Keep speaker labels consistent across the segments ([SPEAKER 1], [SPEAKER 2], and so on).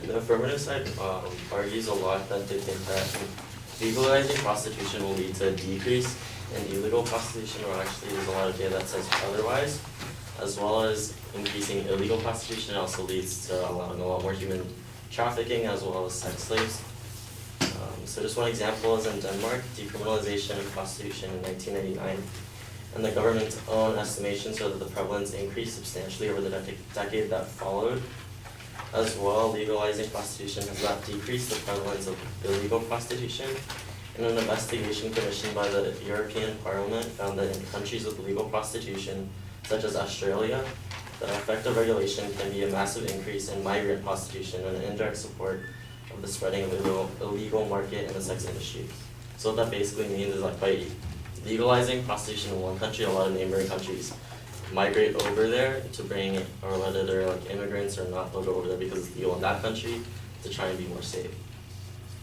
[SPEAKER 1] The affirmative side argues a lot that they think that legalizing prostitution will lead to a decrease in illegal prostitution, or actually there's a lot of data that says otherwise, as well as increasing illegal prostitution also leads to allowing a lot more human trafficking as well as sex slaves. So just one example is in Denmark, decriminalization of prostitution in 1999, and the government's own estimations show that the prevalence increased substantially over the decade that followed. As well, legalizing prostitution has not decreased the prevalence of illegal prostitution. And an investigation commissioned by the European Parliament found that in countries with legal prostitution, such as Australia, that effective regulation can be a massive increase in migrant prostitution and an indirect support of the spreading of illegal market in the sex industry. So what that basically means is, like, by legalizing prostitution in one country, a lot of neighboring countries migrate over there to bring, or whether they're like immigrants or not, they'll go over there because it's legal in that country to try and be more safe.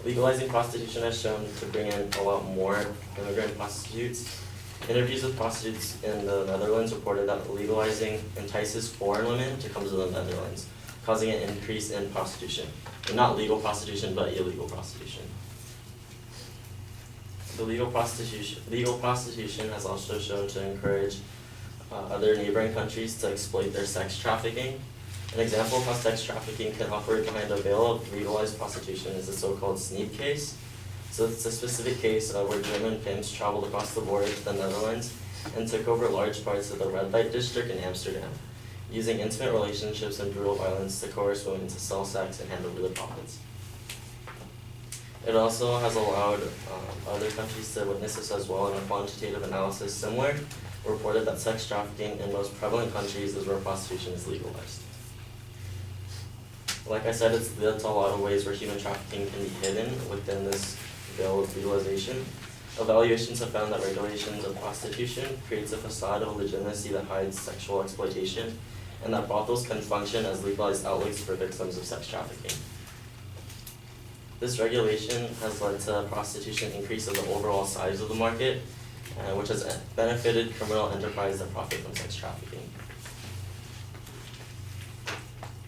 [SPEAKER 1] Legalizing prostitution has shown to bring in a lot more immigrant prostitutes. Interviews with prostitutes in the Netherlands reported that legalizing entices foreign women to come to the Netherlands, causing an increase in prostitution. And not legal prostitution, but illegal prostitution. The legal prostitution has also shown to encourage other neighboring countries to exploit their sex trafficking. An example of how sex trafficking can operate behind a veil of legalized prostitution is the so-called sneak case. So it's a specific case where German pimps traveled across the border to the Netherlands and took over large parts of the red light district in Amsterdam, using intimate relationships and brutal violence to coerce women to sell sex and hand over the profits. It also has allowed other countries to witness this as well, and a quantitative analysis similar reported that sex trafficking in most prevalent countries is where prostitution is legalized. Like I said, it's a lot of ways where human trafficking can be hidden within this veil of legalization. Evaluations have found that regulations of prostitution creates a facade of legitimacy that hides sexual exploitation, and that brothels can function as legalized outlets for victims of sex trafficking. This regulation has led to prostitution increase of the overall size of the market, which has benefited criminal enterprises that profit from sex trafficking.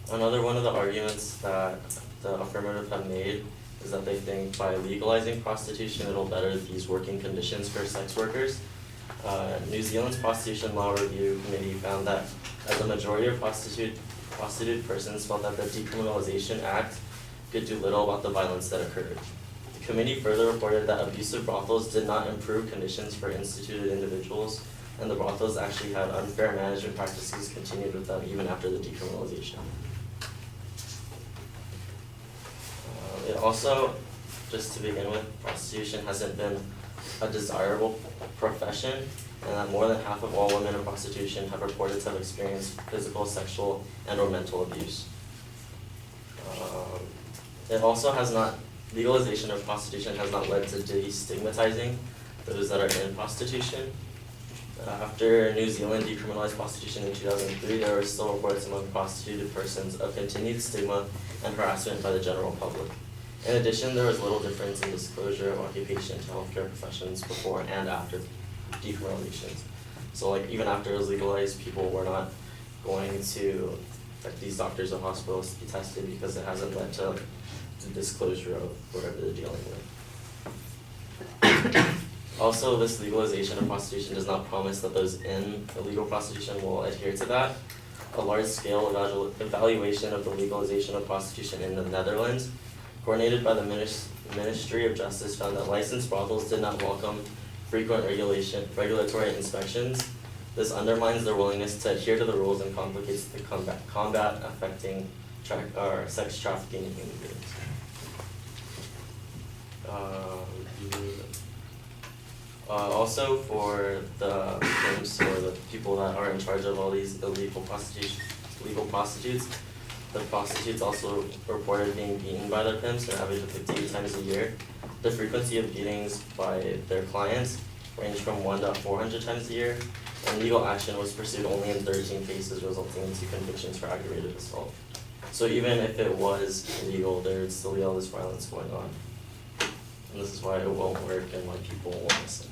[SPEAKER 1] Another one of the arguments that the affirmative have made is that they think by legalizing prostitution it'll better these working conditions for sex workers. New Zealand's Prostitution Law Review Committee found that as a majority of prostitute persons felt that the Decriminalization Act could do little about the violence that occurred. The committee further reported that abusive brothels did not improve conditions for instituted individuals, and the brothels actually had unfair management practices continued with them even after the decriminalization. It also, just to begin with, prostitution hasn't been a desirable profession, and that more than half of all women in prostitution have reported to have experienced physical, sexual, and/or mental abuse. It also has not, legalization of prostitution has not led to destigmatizing those that are in prostitution. After New Zealand decriminalized prostitution in 2003, there were still reports among prostituted persons of continued stigma and harassment by the general public. In addition, there was little difference in disclosure of occupation to healthcare professions before and after decriminalizations. So like even after it was legalized, people were not going to like these doctors or hospitals to be tested because it hasn't led to the disclosure of whatever they're dealing with. Also, this legalization of prostitution does not promise that those in illegal prostitution will adhere to that. A large-scale evaluation of the legalization of prostitution in the Netherlands, coordinated by the Ministry of Justice, found that licensed brothels did not welcome frequent regulatory inspections. This undermines their willingness to adhere to the rules and complicates the combat affecting sex trafficking in human beings. Also, for the pimps or the people that are in charge of all these illegal prostitutes, the prostitutes also reported being beaten by their pimps an average of 58 times a year. The frequency of beatings by their clients ranged from 1 to 400 times a year, and legal action was pursued only in 13 cases, resulting in 2 convictions for aggravated assault. So even if it was illegal, there would still be all this violence going on. And this is why it won't work and why people won't listen.